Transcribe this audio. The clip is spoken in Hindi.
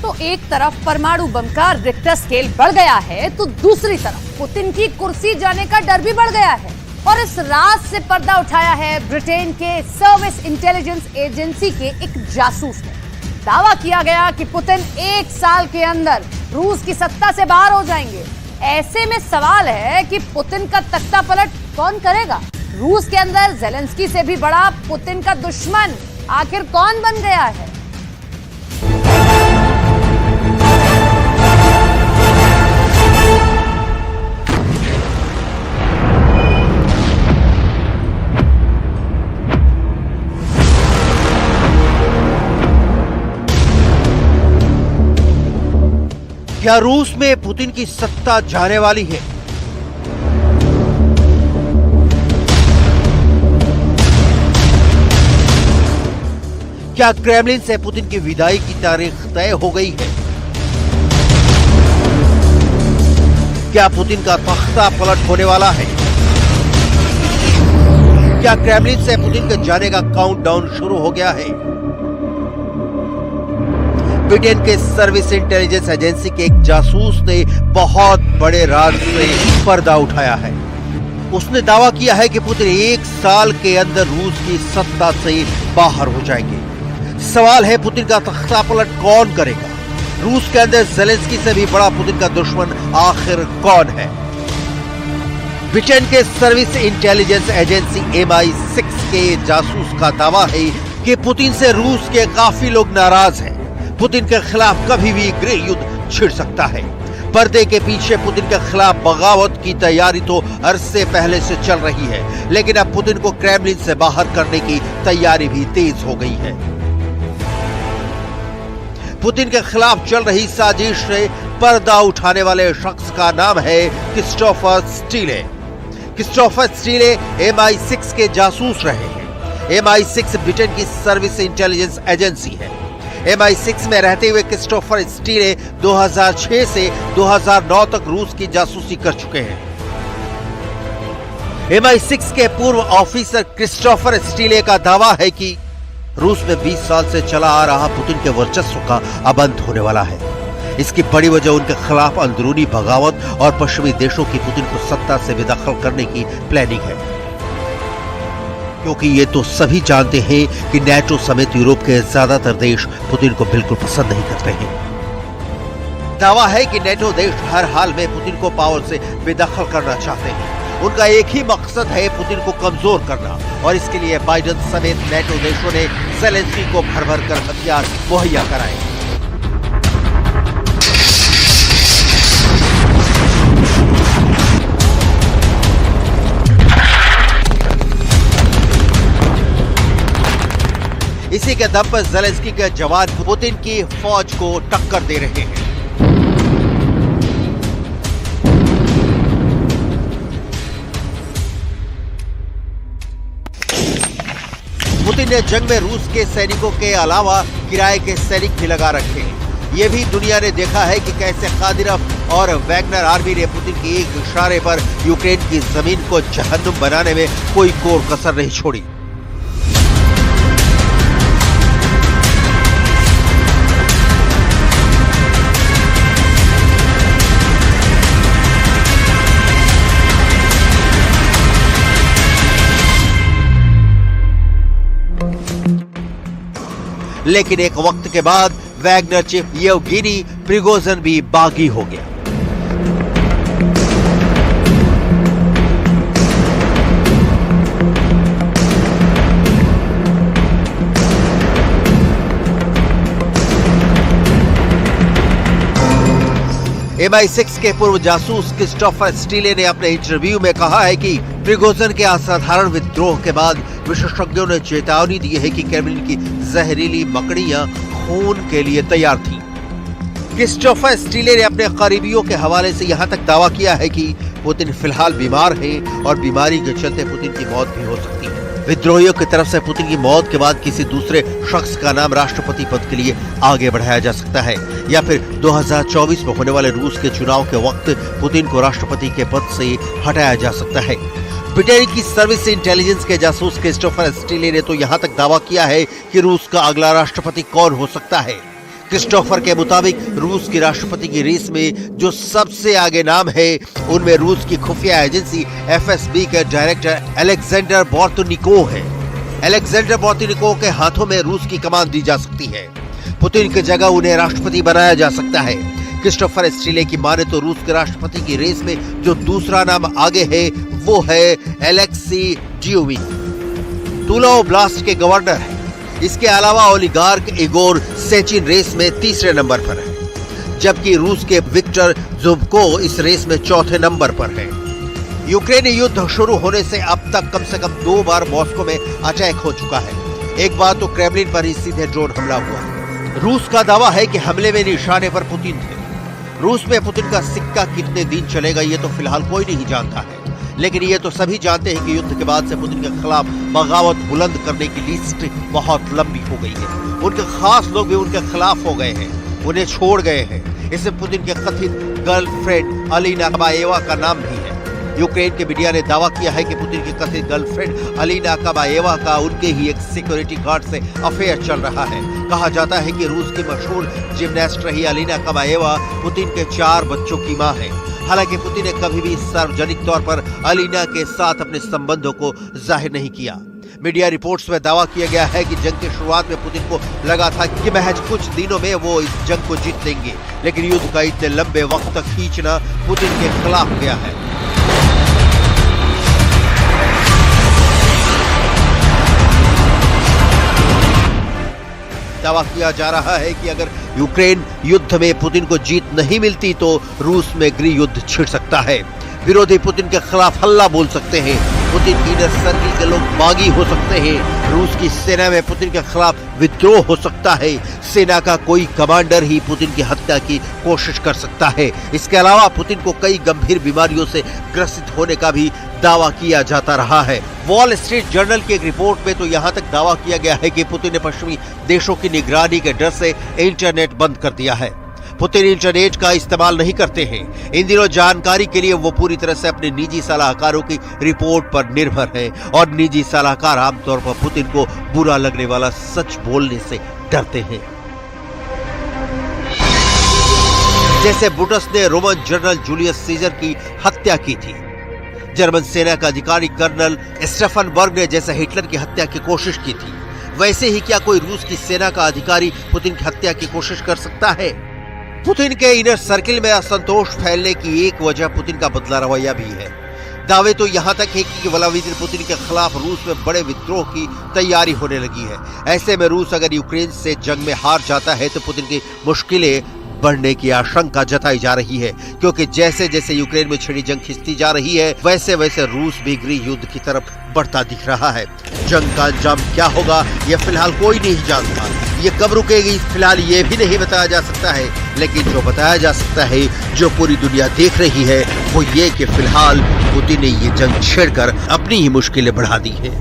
तो एक तरफ परमाणु बम का रिक्टर स्केल बढ़ गया है तो दूसरी तरफ पुतिन की कुर्सी जाने का डर भी बढ़ गया है। और इस राज से पर्दा उठाया है ब्रिटेन के सर्विस इंटेलिजेंस एजेंसी के एक जासूस ने। दावा किया गया कि पुतिन 1 साल के अंदर रूस की सत्ता से बाहर हो जाएंगे। ऐसे में सवाल है कि पुतिन का तख्ता पलट कौन करेगा? रूस के अंदर ज़ेलेंस्की से भी बड़ा पुतिन का दुश्मन आखिर कौन बन गया है? क्या रूस में पुतिन की सत्ता जाने वाली है? क्या क्रेमलिन से पुतिन की विदाई की तारीख तय हो गई है? क्या पुतिन का तख्ता पलट होने वाला है? क्या क्रेमलिन से पुतिन के जाने का काउंटडाउन शुरू हो गया है? ब्रिटेन के सर्विस इंटेलिजेंस एजेंसी के एक जासूस ने बहुत बड़े राज से पर्दा उठाया है। उसने दावा किया है कि पुतिन 1 साल के अंदर रूस की सत्ता से बाहर हो जाएंगे। सवाल है, पुतिन का तख्ता पलट कौन करेगा? रूस के अंदर ज़ेलेंस्की से भी बड़ा पुतिन का दुश्मन आखिर कौन है? ब्रिटेन के सर्विस इंटेलिजेंस एजेंसी MI6 के जासूस का दावा है कि पुतिन से रूस के काफी लोग नाराज हैं। पुतिन के खिलाफ कभी भी गृह युद्ध छिड़ सकता है। पर्दे के पीछे पुतिन के खिलाफ बगावत की तैयारी तो अरसे पहले से चल रही है, लेकिन अब पुतिन को क्रेमलिन से बाहर करने की तैयारी भी तेज हो गई है। पुतिन के खिलाफ चल रही साजिश से पर्दा उठाने वाले शख्स का नाम है क्रिस्टोफर स्टीले। क्रिस्टोफर स्टीले MI6 के जासूस रहे हैं। MI6 ब्रिटेन की सर्विस इंटेलिजेंस एजेंसी है। MI6 में रहते हुए क्रिस्टोफर स्टीले 2006 से 2009 तक रूस की जासूसी कर चुके हैं। MI6 के पूर्व ऑफिसर क्रिस्टोफर स्टीले का दावा है कि रूस में 20 साल से चला आ रहा पुतिन के वर्चस्व का अब अंत होने वाला है। इसकी बड़ी वजह उनके खिलाफ अंदरूनी बगावत और पश्चिमी देशों की पुतिन को सत्ता से बेदखल करने की प्लानिंग है, क्योंकि ये तो सभी जानते हैं कि नेटो समेत यूरोप के ज्यादातर देश पुतिन को बिल्कुल पसंद नहीं करते हैं। दावा है कि नेटो देश हर हाल में पुतिन को पावर से बेदखल करना चाहते हैं। उनका एक ही मकसद है पुतिन को कमजोर करना, और इसके लिए बाइडेन समेत नेटो देशों ने ज़ेलेंस्की को भर भर कर हथियार मुहैया कराए। इसी के दम पर ज़ेलेंस्की के जवान पुतिन की फौज को टक्कर दे रहे हैं। पुतिन ने जंग में रूस के सैनिकों के अलावा किराए के सैनिक भी लगा रखे हैं। यह भी दुनिया ने देखा है कि कैसे कादिरोव और वैगनर आर्मी ने पुतिन के एक इशारे पर यूक्रेन की जमीन को जहन्नुम बनाने में कोई कोर कसर नहीं छोड़ी। लेकिन एक वक्त के बाद वैगनर चीफ येवगेनी प्रिगोजिन भी बागी हो गया। MI6 के पूर्व जासूस क्रिस्टोफर स्टीले ने अपने इंटरव्यू में कहा है कि प्रिगोजिन के असाधारण विद्रोह के बाद विशेषज्ञों ने चेतावनी दी है कि क्रेमलिन की जहरीली मकड़ियां खून के लिए तैयार थीं। क्रिस्टोफर स्टीले ने अपने करीबियों के हवाले से यहां तक दावा किया है कि पुतिन फिलहाल बीमार है और बीमारी के चलते पुतिन की मौत भी हो सकती है। विद्रोहियों की तरफ से पुतिन की मौत के बाद किसी दूसरे शख्स का नाम राष्ट्रपति पद के लिए आगे बढ़ाया जा सकता है, या फिर 2024 में होने वाले रूस के चुनाव के वक्त पुतिन को राष्ट्रपति के पद से हटाया जा सकता है। ब्रिटेन की सर्विस इंटेलिजेंस के जासूस क्रिस्टोफर स्टीले ने तो यहां तक दावा किया है कि रूस का अगला राष्ट्रपति कौन हो सकता है। क्रिस्टोफर के मुताबिक रूस की राष्ट्रपति की रेस में जो सबसे आगे नाम है उनमें रूस की खुफिया एजेंसी एफएसबी के डायरेक्टर अलेक्जेंडर बोर्तनिकोव है। अलेक्जेंडर बोर्तनिकोव के हाथों में रूस की कमान दी जा सकती है। पुतिन की जगह उन्हें राष्ट्रपति बनाया जा सकता है। क्रिस्टोफर स्टीले की माने तो रूस के राष्ट्रपति की रेस में जो दूसरा नाम आगे है वो है एलेक्सी ड्यूविक, तुला ओब्लास्ट के गवर्नर है। इसके अलावा ओलिगार्क इगोर सेचिन रेस में तीसरे नंबर पर है, जबकि रूस के विक्टर जुब्को इस रेस में चौथे नंबर पर है। यूक्रेनी युद्ध शुरू होने से अब तक कम से कम 2 बार मॉस्को में अटैक हो चुका है। एक बार तो क्रेमलिन पर ही सीधे ड्रोन हमला हुआ। रूस का दावा है कि हमले में निशाने पर पुतिन थे। रूस में पुतिन का सिक्का कितने दिन चलेगा ये तो फिलहाल कोई नहीं जानता है, लेकिन ये तो सभी जानते हैं कि युद्ध के बाद से पुतिन के खिलाफ बगावत बुलंद करने की लिस्ट बहुत लंबी हो गई है। उनके खास लोग भी उनके खिलाफ हो गए हैं, उन्हें छोड़ गए हैं। इससे पुतिन के कथित गर्लफ्रेंड अलीना कबाएवा का नाम भी है। यूक्रेन के मीडिया ने दावा किया है कि पुतिन की कथित गर्लफ्रेंड अलीना कबाएवा का उनके ही एक सिक्योरिटी गार्ड से अफेयर चल रहा है। कहा जाता है कि रूस की मशहूर जिम्नास्ट रही अलीना कबाएवा पुतिन के 4 बच्चों की मां है। हालांकि पुतिन ने कभी भी सार्वजनिक तौर पर अलीना के साथ अपने संबंधों को जाहिर नहीं किया। मीडिया रिपोर्ट्स में दावा किया गया है कि जंग की शुरुआत में पुतिन को लगा था कि महज कुछ दिनों में वो इस जंग को जीत लेंगे, लेकिन युद्ध का इतने लंबे वक्त तक खींचना पुतिन के खिलाफ गया है। दावा किया जा रहा है कि अगर यूक्रेन युद्ध में पुतिन को जीत नहीं मिलती तो रूस में गृह युद्ध छिड़ सकता है। विरोधी पुतिन के खिलाफ हल्ला बोल सकते हैं। पुतिन की इनर सर्किल के लोग बागी हो सकते हैं। रूस की सेना में पुतिन के खिलाफ विद्रोह हो सकता है। सेना का कोई कमांडर ही पुतिन की हत्या की कोशिश कर सकता है। इसके अलावा पुतिन को कई गंभीर बीमारियों से ग्रसित होने का भी दावा किया जाता रहा है। वॉल स्ट्रीट जर्नल की एक रिपोर्ट में तो यहाँ तक दावा किया गया है कि पुतिन ने पश्चिमी देशों की निगरानी के डर से इंटरनेट बंद कर दिया है। पुतिन इंटरनेट का इस्तेमाल नहीं करते हैं। इन दिनों जानकारी के लिए वो पूरी तरह से अपने निजी सलाहकारों की रिपोर्ट पर निर्भर है और निजी सलाहकार आमतौर पर पुतिन को बुरा लगने वाला सच बोलने से डरते हैं। जैसे ब्रुटस ने रोमन जनरल जूलियस सीजर की हत्या की थी। जर्मन सेना का अधिकारी कर्नल स्टेफनबर्ग ने जैसे हिटलर की हत्या की कोशिश की थी, वैसे ही क्या कोई रूस की सेना का अधिकारी पुतिन की हत्या की कोशिश कर सकता है? पुतिन के इनर सर्किल में असंतोष फैलने की एक वजह पुतिन का बदला रवैया भी है। दावे तो यहां तक है कि व्लादिमीर पुतिन के खिलाफ रूस में बड़े विद्रोह की तैयारी होने लगी है। ऐसे में रूस अगर यूक्रेन से जंग में हार जाता है तो पुतिन की मुश्किलें बढ़ने की आशंका जताई जा रही है, क्योंकि जैसे जैसे यूक्रेन में छिड़ी जंग खिंचती जा रही है वैसे वैसे रूस भी गृह युद्ध की तरफ बढ़ता दिख रहा है। जंग का अंजाम क्या होगा ये फिलहाल कोई नहीं जानता। ये कब रुकेगी फिलहाल ये भी नहीं बताया जा सकता है, लेकिन जो बताया जा सकता है, जो पूरी दुनिया देख रही है, वो ये कि फिलहाल पुतिन ने ये जंग छेड़कर अपनी ही मुश्किलें बढ़ा दी है।